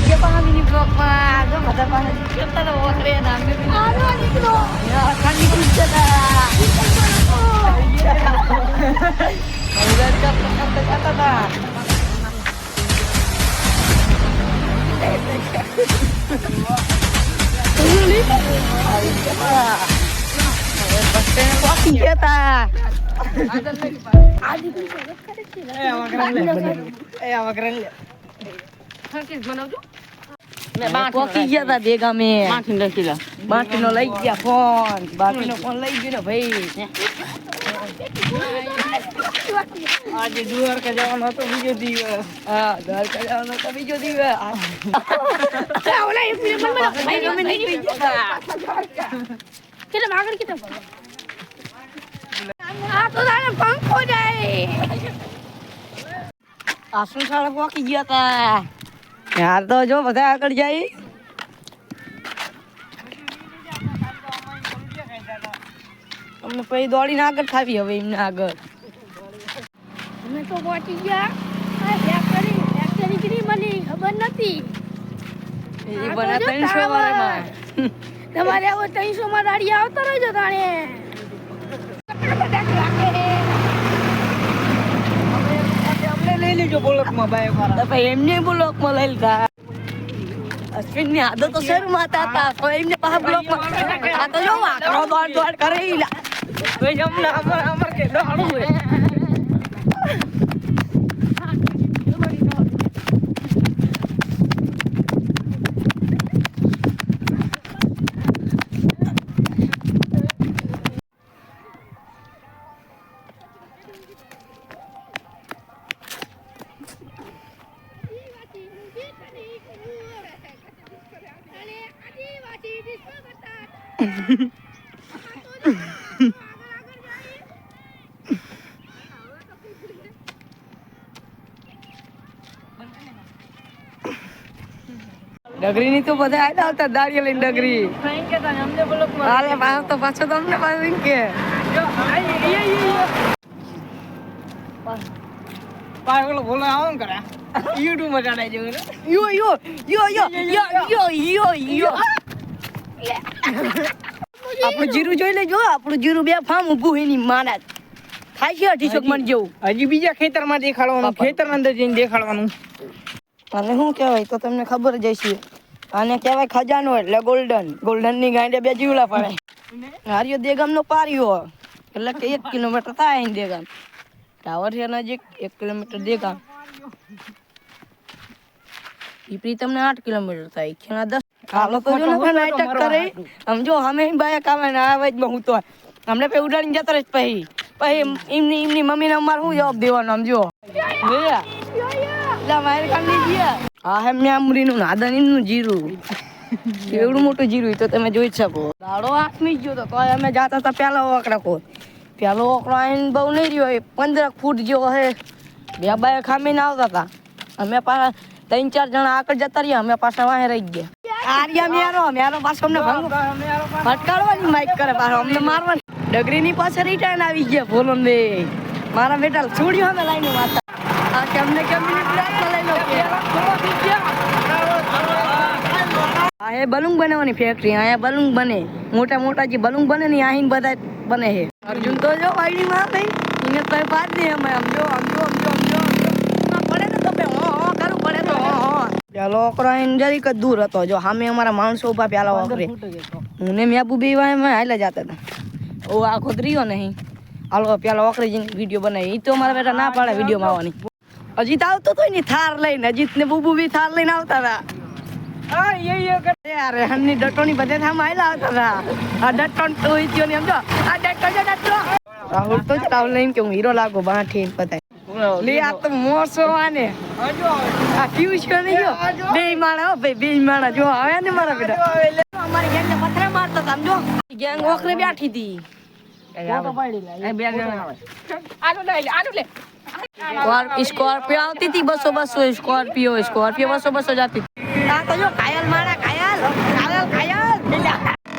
ये पाना mini block में जो मजा पाना कितना तो वो करे ना हमने भी आरो निकलो यार खाली कुछ चला उधर का पकड़ जाता था बस में कॉफी किया था आदि कुछ करे थी ए मगरन ले किस बनाओ जो मैं कॉफी किया था देगा मैं माटी नो લઈ ગયા ફોન બાકીનો ફોન લઈ ગયો ને ભાઈ આજે દ્વારકા જવાનો હતો બીજો દિવસ હા દ્વારકા જવાનો હતો બીજો દિવસ ઓલા એક મિનિટ ભાઈ અમે નીકળી ગયા કેટલા આગળ કેટલા આ તો તારે પંખો જાય આસુ સાળા પોકી ગયા તા યાર તો જો બધા આગળ જાય અમને પછી દોડીને આગળ થાવી હવે એમને આગળ અમે તો પહોંચી ગયા ફેક્ટરી કરી મને ખબર નથી એ બના 300 વાળામાં તમારે આવો 300 માં દાડી આવતો રહેજો તાણે આપણે લઈ લેજો બ્લોકમાં બાઈક વાળા તો ભાઈ એમને બ્લોકમાં લઈ લીધા અશ્વિન ની આદત તો શરૂ માતા હતા તો એમને પાછા બ્લોકમાં આ તો જો આકરો દોડ કરે ભાઈ અમને અમર કે દોડવું હે ડગરી ની તો બધા આડા આવતા દાડિયા લઈને ડગરી હાલે પાછો તો પાછો તમને પાછું કે પાગલો બોલો આવો ને કરે યુટ્યુબ માં ચડાઈ જવું યો યો યો યો યો યો યો આપણું જીરું જોઈ લેજો આપણું જીરું બે ફામ ઊભું હે ની માના થાય છે 28 મણ જેવું હજી બીજા ખેતરમાં દેખાડવાનું ખેતર અંદર જઈને દેખાડવાનું અને શું કહેવાય તો તમને ખબર જ હશે આને કહેવાય ખજાનો એટલે ગોલ્ડન ની ગાંડે બે જીવડા પડે હારિયો દેગામ નો પારિયો એટલે કે 1 કિલોમીટર થાય અહીં દેગામ ટાવર છે નજીક 1 કિલોમીટર દેગામ પીપરી તમને 8 કિલોમીટર થાય ખેણા 10 હાલો તો જો ને નાટક કરે સમજો અમે બાયા કામે ના આવે જ હું તો અમને પે ઉડાડીને જતા રહે પછી એમની મમ્મીને અમાર શું જવાબ દેવાનો સમજો લા મારે કામ દીધી આ હે મ્યામરીનું નાદનીનું જીરું કેવડું મોટું જીરું તો તમે જોઈ શકો દાડો આઠમી ગયો તો અમે જાતા હતા પેલો ઓકડો આઈને બહુ નહીં રહ્યો 15 ફૂટ જેવો હે બે બાય ખામીને આવતા હતા અમે પાછા 3-4 જણા આગળ જતા રહ્યા અમે પાછા વાહે રહી ગયા આર્યા મેરો પાછો અમને ફટકારવાની માઈક કરે પાછો અમને મારવાની ડગરીની પાસે રિટર્ન આવી ગયા બોલો ને મારા બેટા છોડ્યો અમે લાઈને માતા આ કેમને લઈ લો આ હે બલૂન બનાવવાની ફેક્ટરી અહીંયા બલૂન બને મોટા જે બલૂન બને ને અહીં બધા બને છે અર્જુન તો જો વાઈડી માં ભાઈ એને તો બાદ નહીં અમે સમજો પડે ને તો કરું પડે તો પેલો ઓકરો જરીક જ દૂર હતો જો સામે અમારા માણસો ઉભા પેલા ઓકરે હું ને મેબુ બે હાલે જતા હતા ઓ આ ખોદરીઓ નહીં હાલો પેલા ઓકરે જઈને વિડીયો બનાવી એ તો મારા બેટા ના પાડે વિડીયોમાં આવવાની અજીત આવતો તો ને થાર લઈને અજીત ને બુબુ બી થાર લઈને આવતા હતા યાર હમની ડટોની બધે થામ આયલા આવતા હતા આ ડટોન તો ઈત્યો ને સમજો આ ડટો રાહુલ તો રાહુલ નહીં કે હું હીરો લાગો બાઠી પતાય લે આ તો મોસો આને આ ટ્યુશન નહીં જો બે માણા ભાઈ બે માણા જો આવે ને મારા બેટા અમારી ગેંગ ને પથરા મારતા હતા સમજો ગેંગ ઓકરે બેઠી હતી ફોટો પાડી લે બે જણા આવે આલો લે સ્કોર્પિયો આવતી હતી 200 સ્કોર્પિયો 200 જતી આ તો જો કાયલ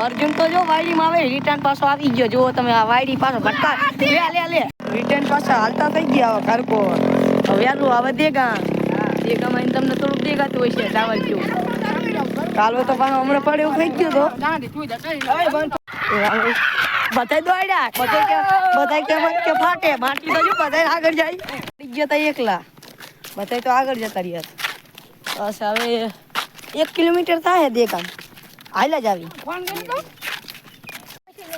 અર્જુન તો જો વાયડી માં આવે રિટર્ન પાછો આવી ગયો જો તમે આ વાયડી પાછો ભટકા લે રિટર્ન પાછો હાલતા થઈ ગયા કરકો હવે આલું આવે દેખામાં આઈને તમને થોડુંક દેખાતું હોય છે ટાવર જેવું કાલો તો પાછો હમણાં પડ્યો ખાઈ ગયો તો બધાય દોડ્યા બધાય કે ફાટે માટી તો જો બધાય આગળ જાય પડી ગયા તા એકલા બધાય તો આગળ જતા રહ્યા બસ હવે 1 કિલોમીટર થાય દેખામ હાલ્યા જ આવી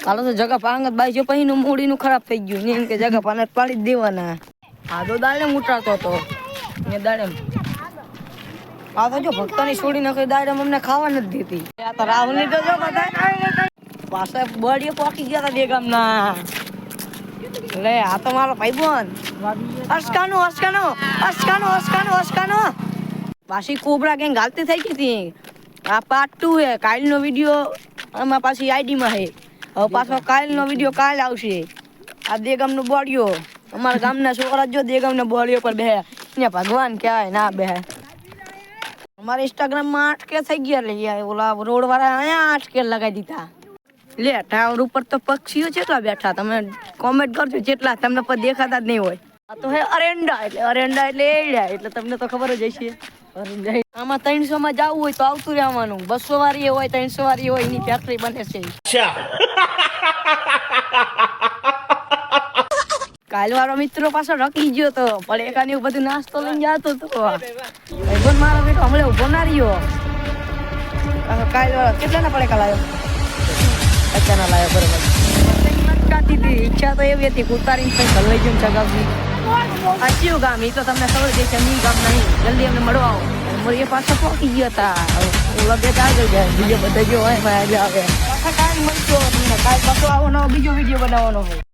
કાલો તો જગા પાંગત બાઈ જો પછી મૂડીનું ખરાબ થઈ ગયું ને એમ કે જગા પાને પાડી જ દેવાના આ તો દાડે ઉટાડતો હતો ને દાડે આ તો જો ભક્તોની છોડી નાખી દાડે અમને ખાવા નથી દેતી આ તો રાહુલ ની તો જો બધા પાછા બળીએ પોકી ગયા હતા બે ગામના લે આ તો મારો ભાઈબંધ અસ્કાનો પાછી કોબરા ગેંગ ગાલતી થઈ ગઈ હતી આ પાર્ટ 2 હે કાલનો વિડિયો આમાં પાછી આઈડી માં હે હવે પાછો કાલનો વિડિયો કાલ આવશે આ દેગામનો બોડિયો અમારા ગામના છોકરા જો દેગામના બોડિયો પર બેહે ને ભગવાન કહેવાય ના બેહે અમારા ઇન્સ્ટાગ્રામ માં 8K થઈ ગયા લે ઓલા રોડ વાળા અહીંયા 8K લગાવી દીધા લે ટાવર ઉપર તો પક્ષીઓ કેટલા બેઠા તમે કોમેન્ટ કરજો જેટલા તમને પર દેખાતા જ નહીં હોય આ તો હે અરેન્ડા એટલે એડા એટલે તમને તો ખબર જ હશે આમાં 300 માં જવું હોય તો આવતું રહેવાનું 200 વાળી હોય 300 વાળી હોય એની ફેક્ટરી બને છે કાલ વાળો મિત્રો પાછો રકી ગયો તો પણ એકાની બધું નાસ્તો લઈને જતો હતો ભાઈબંધ મારો બેટો હમણાં ઉભો ના રહ્યો કાલ વાળો કેટલાના પડે કાલ આવ્યો અચાનક લાવ્યો બરોબર ઈચ્છા તો એવી હતી ઉતારીને કંઈ હલવાઈ જઈને ચગાવવી આ કયું ગામ એ તો તમને ખબર છે મી ગામ નહીં જલ્દી અમને મળવા આવો એ પાછો પહોંચી ગયા હતા લગે આગળ જાય બીજો બધા જો હોય ભાઈ આવે પાછા કાલ મળતો તમને કાલ પાછો આવો નવો બીજો વિડીયો બનાવવાનો હોય